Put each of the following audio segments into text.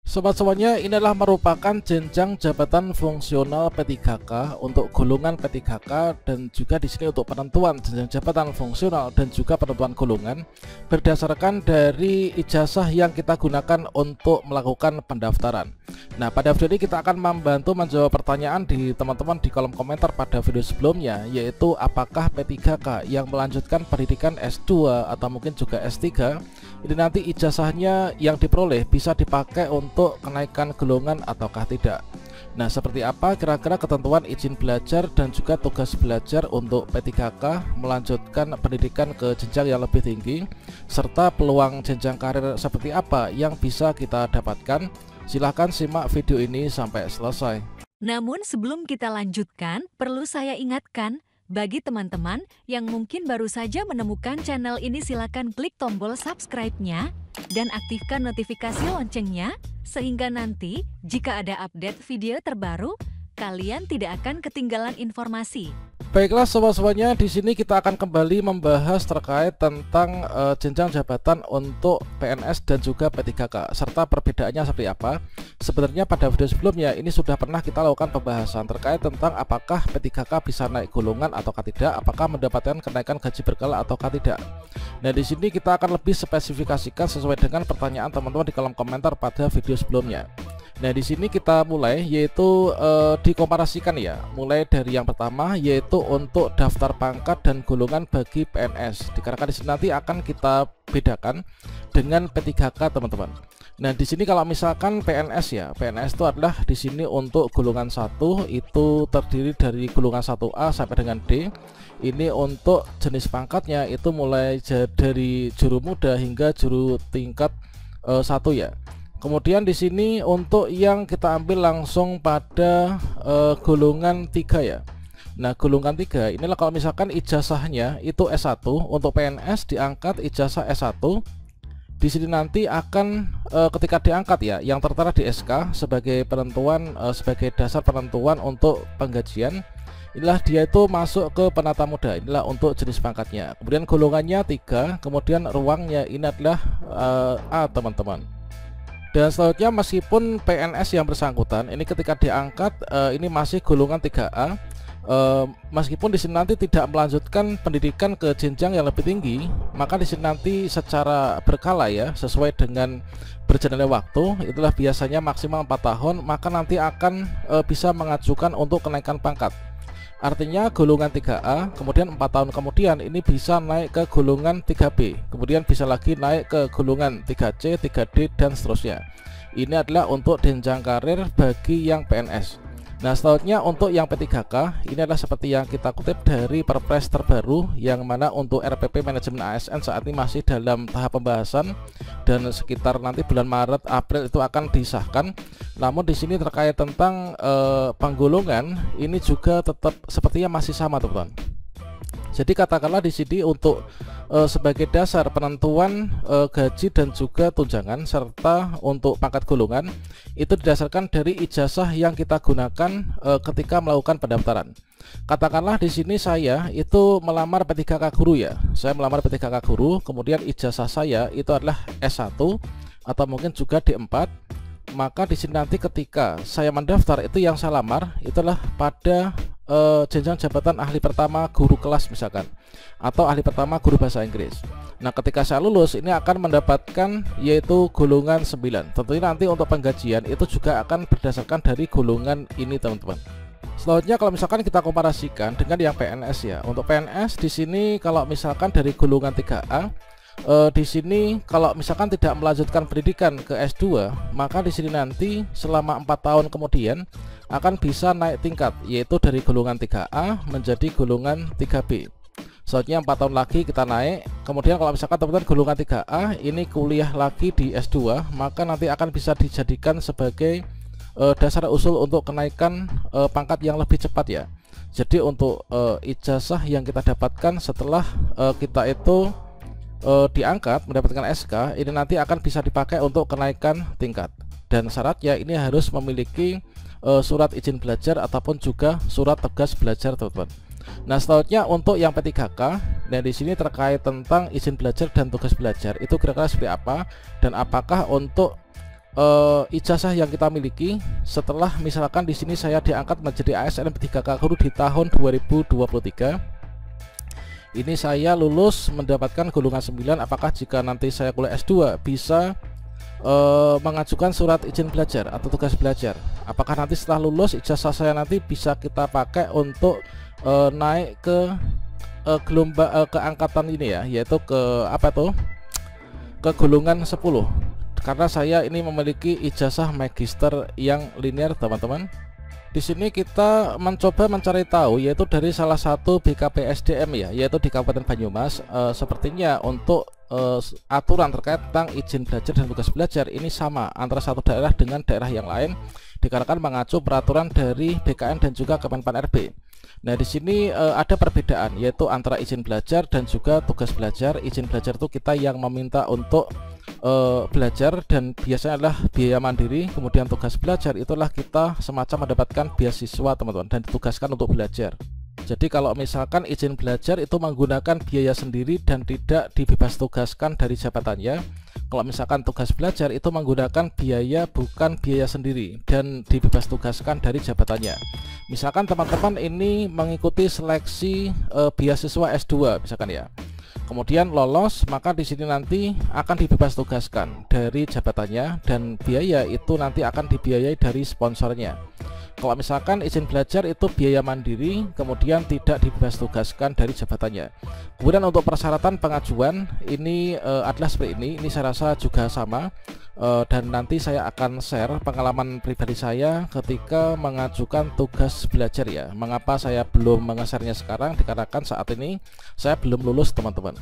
Sobat-sobatnya, ini adalah merupakan jenjang jabatan fungsional P3K untuk golongan P3K, dan juga di sini untuk penentuan jenjang jabatan fungsional dan juga penentuan golongan berdasarkan dari ijazah yang kita gunakan untuk melakukan pendaftaran. Nah, pada video ini kita akan membantu menjawab pertanyaan di teman-teman di kolom komentar pada video sebelumnya, yaitu apakah P3K yang melanjutkan pendidikan S2 atau mungkin juga S3 ini nanti ijazahnya yang diperoleh bisa dipakai untuk kenaikan golongan ataukah tidak. Nah, seperti apa kira-kira ketentuan izin belajar dan juga tugas belajar untuk P3K melanjutkan pendidikan ke jenjang yang lebih tinggi, serta peluang jenjang karir seperti apa yang bisa kita dapatkan? Silahkan simak video ini sampai selesai. Namun sebelum kita lanjutkan, perlu saya ingatkan, bagi teman-teman yang mungkin baru saja menemukan channel ini, silakan klik tombol subscribe-nya dan aktifkan notifikasi loncengnya, sehingga nanti jika ada update video terbaru, kalian tidak akan ketinggalan informasi. Baiklah sobat-sobatnya, di sini kita akan kembali membahas terkait tentang jenjang jabatan untuk PNS dan juga P3K serta perbedaannya seperti apa. Sebenarnya pada video sebelumnya ini sudah pernah kita lakukan pembahasan terkait tentang apakah P3K bisa naik golongan ataukah tidak, apakah mendapatkan kenaikan gaji berkala ataukah tidak. Nah, di sini kita akan lebih spesifikasikan sesuai dengan pertanyaan teman-teman di kolom komentar pada video sebelumnya. Nah, di sini kita mulai yaitu dikomparasikan ya. Mulai dari yang pertama yaitu untuk daftar pangkat dan golongan bagi PNS. Dikarenakan di sini nanti akan kita bedakan dengan P3K, teman-teman. Nah, di sini kalau misalkan PNS ya, PNS itu adalah di sini untuk golongan 1 itu terdiri dari golongan 1A sampai dengan D. Ini untuk jenis pangkatnya itu mulai dari juru muda hingga juru tingkat 1 ya. Kemudian di sini untuk yang kita ambil langsung pada golongan 3 ya. Nah, golongan 3 inilah kalau misalkan ijazahnya itu S1 untuk PNS diangkat ijazah S1. Di sini nanti akan ketika diangkat ya, yang tertera di SK sebagai penentuan sebagai dasar penentuan untuk penggajian, inilah dia itu masuk ke penata muda. Inilah untuk jenis pangkatnya. Kemudian golongannya 3, kemudian ruangnya ini adalah A, teman-teman. Dan selanjutnya meskipun PNS yang bersangkutan ini ketika diangkat ini masih golongan 3A, meskipun di sini nanti tidak melanjutkan pendidikan ke jenjang yang lebih tinggi, maka di sini nanti secara berkala ya, sesuai dengan berjalannya waktu, itulah biasanya maksimal 4 tahun, maka nanti akan bisa mengajukan untuk kenaikan pangkat. Artinya golongan 3A kemudian 4 tahun kemudian ini bisa naik ke golongan 3B, kemudian bisa lagi naik ke golongan 3C, 3D dan seterusnya. Ini adalah untuk jenjang karir bagi yang PNS. Nah, selanjutnya untuk yang P3K ini adalah seperti yang kita kutip dari Perpres terbaru, yang mana untuk RPP manajemen ASN saat ini masih dalam tahap pembahasan dan sekitar nanti bulan Maret April itu akan disahkan. Namun di sini terkait tentang penggolongan ini juga tetap sepertinya masih sama, teman-teman. Jadi katakanlah di sini untuk sebagai dasar penentuan gaji dan juga tunjangan serta untuk pangkat golongan itu didasarkan dari ijazah yang kita gunakan ketika melakukan pendaftaran. Katakanlah di sini saya itu melamar P3K guru ya. Saya melamar P3K guru, kemudian ijazah saya itu adalah S1 atau mungkin juga D4. Maka di sini nanti ketika saya mendaftar itu yang saya lamar itulah pada jenjang jabatan ahli pertama guru kelas misalkan, atau ahli pertama guru bahasa Inggris. Nah, ketika saya lulus ini akan mendapatkan yaitu golongan 9. Tentunya nanti untuk penggajian itu juga akan berdasarkan dari golongan ini, teman-teman. Selanjutnya kalau misalkan kita komparasikan dengan yang PNS ya. Untuk PNS di sini kalau misalkan dari golongan 3A di sini kalau misalkan tidak melanjutkan pendidikan ke S2, maka di sini nanti selama 4 tahun kemudian akan bisa naik tingkat, yaitu dari golongan 3A menjadi golongan 3B. Selanjutnya 4 tahun lagi kita naik. Kemudian kalau misalkan teman-teman golongan 3A ini kuliah lagi di S2, maka nanti akan bisa dijadikan sebagai dasar usul untuk kenaikan pangkat yang lebih cepat ya. Jadi untuk ijazah yang kita dapatkan setelah kita itu diangkat mendapatkan SK ini nanti akan bisa dipakai untuk kenaikan tingkat, dan syaratnya ini harus memiliki surat izin belajar ataupun juga surat tugas belajar, teman-teman. Nah, selanjutnya untuk yang P3K, dan di sini terkait tentang izin belajar dan tugas belajar itu kira-kira seperti apa, dan apakah untuk ijazah yang kita miliki setelah misalkan di sini saya diangkat menjadi ASN P3K guru di tahun 2023. Ini saya lulus mendapatkan golongan 9. Apakah jika nanti saya kuliah S2 bisa mengajukan surat izin belajar atau tugas belajar? Apakah nanti setelah lulus ijazah saya nanti bisa kita pakai untuk naik ke gelombang ke angkatan ini ya, yaitu ke apa tuh, ke golongan 10, karena saya ini memiliki ijazah magister yang linear teman-teman. Di sini kita mencoba mencari tahu yaitu dari salah satu BKPSDM ya, yaitu di Kabupaten Banyumas. Sepertinya untuk aturan terkait tentang izin belajar dan tugas belajar ini sama antara satu daerah dengan daerah yang lain, dikarenakan mengacu peraturan dari BKN dan juga Kemenpan RB. Nah, di sini ada perbedaan yaitu antara izin belajar dan juga tugas belajar. Izin belajar itu kita yang meminta untuk belajar dan biasanya adalah biaya mandiri. Kemudian tugas belajar itulah kita semacam mendapatkan beasiswa teman-teman dan ditugaskan untuk belajar. Jadi kalau misalkan izin belajar itu menggunakan biaya sendiri dan tidak dibebas tugaskan dari jabatannya. Kalau misalkan tugas belajar itu menggunakan biaya bukan biaya sendiri dan dibebas tugaskan dari jabatannya. Misalkan teman-teman ini mengikuti seleksi beasiswa S2 misalkan ya. Kemudian lolos, maka di sini nanti akan dibebas tugaskan dari jabatannya dan biaya itu nanti akan dibiayai dari sponsornya. Kalau misalkan izin belajar itu biaya mandiri, kemudian tidak dibebas tugaskan dari jabatannya. Kemudian untuk persyaratan pengajuan ini adalah seperti ini. Ini saya rasa juga sama, dan nanti saya akan share pengalaman pribadi saya ketika mengajukan tugas belajar ya. Mengapa saya belum menge-share-nya sekarang? Dikarenakan saat ini saya belum lulus teman-teman.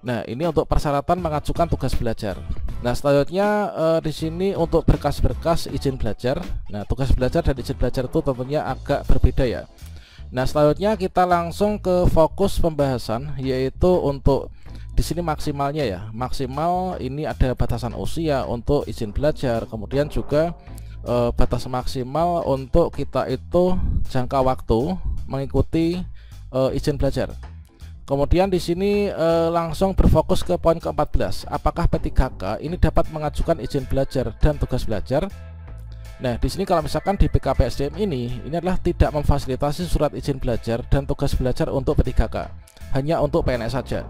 Nah, ini untuk persyaratan mengajukan tugas belajar. Nah, selanjutnya di sini untuk berkas-berkas izin belajar. Nah, tugas belajar dan izin belajar itu tentunya agak berbeda ya. Nah, selanjutnya kita langsung ke fokus pembahasan, yaitu untuk di sini maksimalnya ya. Maksimal ini ada batasan usia untuk izin belajar, kemudian juga batas maksimal untuk kita itu jangka waktu mengikuti izin belajar. Kemudian di sini langsung berfokus ke poin ke-14. Apakah P3K ini dapat mengajukan izin belajar dan tugas belajar? Nah, di sini kalau misalkan di BKPSDM ini adalah tidak memfasilitasi surat izin belajar dan tugas belajar untuk P3K, hanya untuk PNS saja.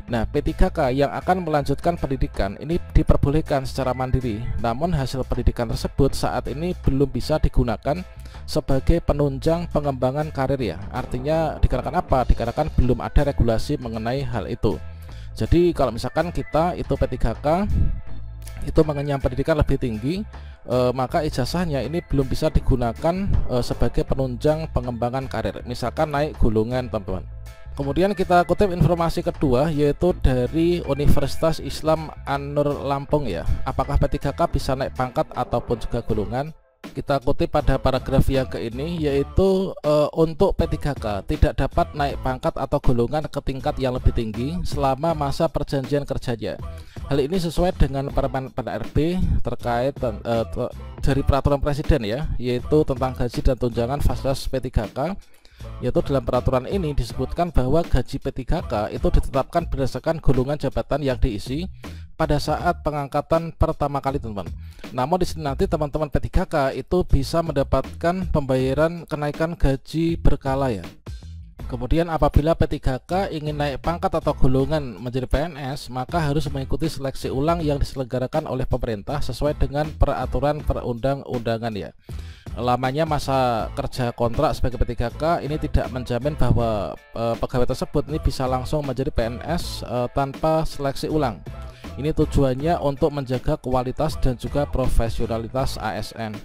Nah, P3K yang akan melanjutkan pendidikan ini diperbolehkan secara mandiri, namun hasil pendidikan tersebut saat ini belum bisa digunakan sebagai penunjang pengembangan karir ya. Artinya dikarenakan apa? Dikarenakan belum ada regulasi mengenai hal itu. Jadi kalau misalkan kita itu P3K itu mengenyam pendidikan lebih tinggi, maka ijazahnya ini belum bisa digunakan sebagai penunjang pengembangan karir, misalkan naik golongan teman-teman. Kemudian kita kutip informasi kedua yaitu dari Universitas Islam An-Nur Lampung ya. Apakah P3K bisa naik pangkat ataupun juga golongan? Kita kutip pada paragraf yang ke ini yaitu untuk P3K tidak dapat naik pangkat atau golongan ke tingkat yang lebih tinggi selama masa perjanjian kerjanya. Hal ini sesuai dengan Permen RB terkait dari peraturan presiden ya, yaitu tentang gaji dan tunjangan fasilitas P3K. Yaitu dalam peraturan ini disebutkan bahwa gaji P3K itu ditetapkan berdasarkan golongan jabatan yang diisi pada saat pengangkatan pertama kali teman-teman. Namun di sini nanti teman-teman P3K itu bisa mendapatkan pembayaran kenaikan gaji berkala ya. Kemudian apabila P3K ingin naik pangkat atau golongan menjadi PNS, maka harus mengikuti seleksi ulang yang diselenggarakan oleh pemerintah sesuai dengan peraturan perundang-undangan ya. Lamanya masa kerja kontrak sebagai P3K ini tidak menjamin bahwa pegawai tersebut ini bisa langsung menjadi PNS tanpa seleksi ulang. Ini tujuannya untuk menjaga kualitas dan juga profesionalitas ASN.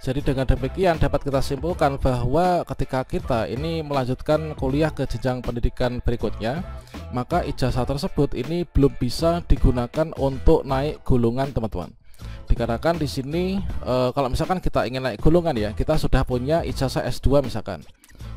Jadi dengan demikian dapat kita simpulkan bahwa ketika kita ini melanjutkan kuliah ke jenjang pendidikan berikutnya, maka ijazah tersebut ini belum bisa digunakan untuk naik golongan teman-teman. Dikarenakan di sini kalau misalkan kita ingin naik golongan ya, kita sudah punya ijazah S2 misalkan.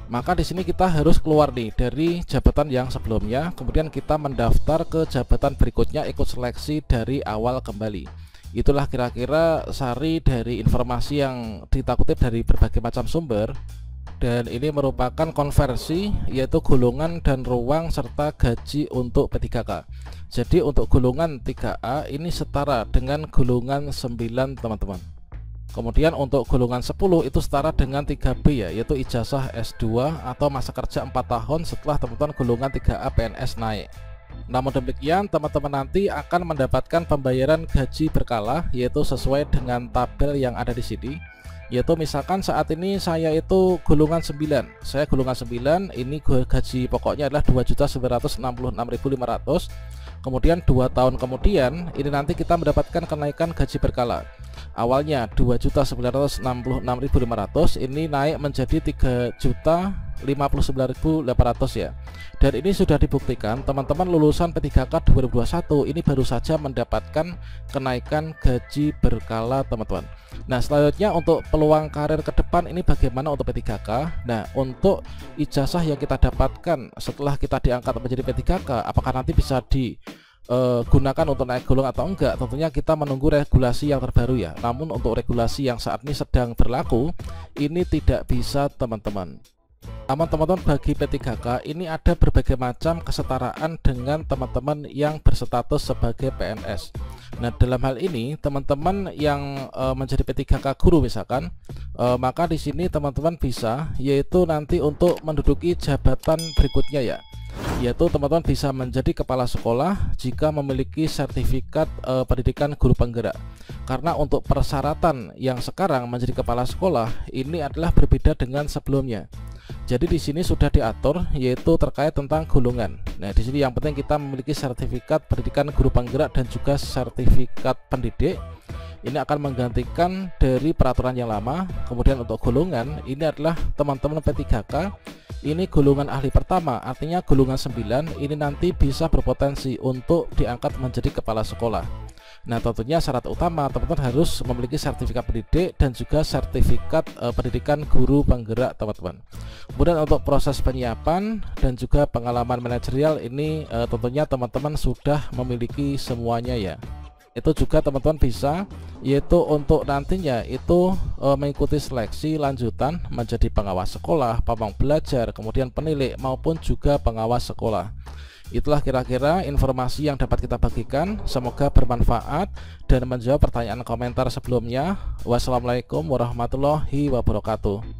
Maka di sini kita harus keluar nih dari jabatan yang sebelumnya, kemudian kita mendaftar ke jabatan berikutnya ikut seleksi dari awal kembali. Itulah kira-kira sari dari informasi yang kita kutip dari berbagai macam sumber. Dan ini merupakan konversi, yaitu golongan dan ruang serta gaji untuk P3K. Jadi untuk golongan 3A ini setara dengan golongan 9 teman-teman. Kemudian untuk golongan 10 itu setara dengan 3B ya, yaitu ijazah S2 atau masa kerja 4 tahun setelah teman-teman golongan 3A PNS naik. Namun demikian, teman-teman nanti akan mendapatkan pembayaran gaji berkala, yaitu sesuai dengan tabel yang ada di sini. Yaitu misalkan saat ini saya itu golongan 9, saya golongan 9, ini gaji pokoknya adalah 2.966.500. Kemudian 2 tahun kemudian ini nanti kita mendapatkan kenaikan gaji berkala. Awalnya 2.966.500, ini naik menjadi 3.059.800 ya. Dan ini sudah dibuktikan teman-teman lulusan P3K 2021 ini baru saja mendapatkan kenaikan gaji berkala teman-teman. Nah, selanjutnya untuk peluang karir ke depan ini bagaimana untuk P3K? Nah, untuk ijazah yang kita dapatkan setelah kita diangkat menjadi P3K, apakah nanti bisa digunakan untuk naik golong atau enggak? Tentunya kita menunggu regulasi yang terbaru ya. Namun untuk regulasi yang saat ini sedang berlaku, ini tidak bisa teman-teman. Namun teman-teman, bagi P3K ini ada berbagai macam kesetaraan dengan teman-teman yang berstatus sebagai PNS. Nah, dalam hal ini teman-teman yang menjadi P3K guru misalkan, maka di sini teman-teman bisa yaitu nanti untuk menduduki jabatan berikutnya ya, yaitu teman-teman bisa menjadi kepala sekolah jika memiliki sertifikat pendidikan guru penggerak. Karena untuk persyaratan yang sekarang menjadi kepala sekolah ini adalah berbeda dengan sebelumnya. Jadi di sini sudah diatur yaitu terkait tentang golongan. Nah, di sini yang penting kita memiliki sertifikat pendidikan guru penggerak dan juga sertifikat pendidik. Ini akan menggantikan dari peraturan yang lama. Kemudian untuk golongan ini adalah teman-teman P3K ini golongan ahli pertama, artinya golongan 9 ini nanti bisa berpotensi untuk diangkat menjadi kepala sekolah. Nah, tentunya syarat utama teman-teman harus memiliki sertifikat pendidik dan juga sertifikat pendidikan guru penggerak teman-teman. Kemudian untuk proses penyiapan dan juga pengalaman manajerial ini tentunya teman-teman sudah memiliki semuanya ya. Itu juga teman-teman bisa yaitu untuk nantinya itu mengikuti seleksi lanjutan menjadi pengawas sekolah, pamong belajar, kemudian penilik maupun juga pengawas sekolah. Itulah kira-kira informasi yang dapat kita bagikan. Semoga bermanfaat dan menjawab pertanyaan komentar sebelumnya. Wassalamualaikum warahmatullahi wabarakatuh.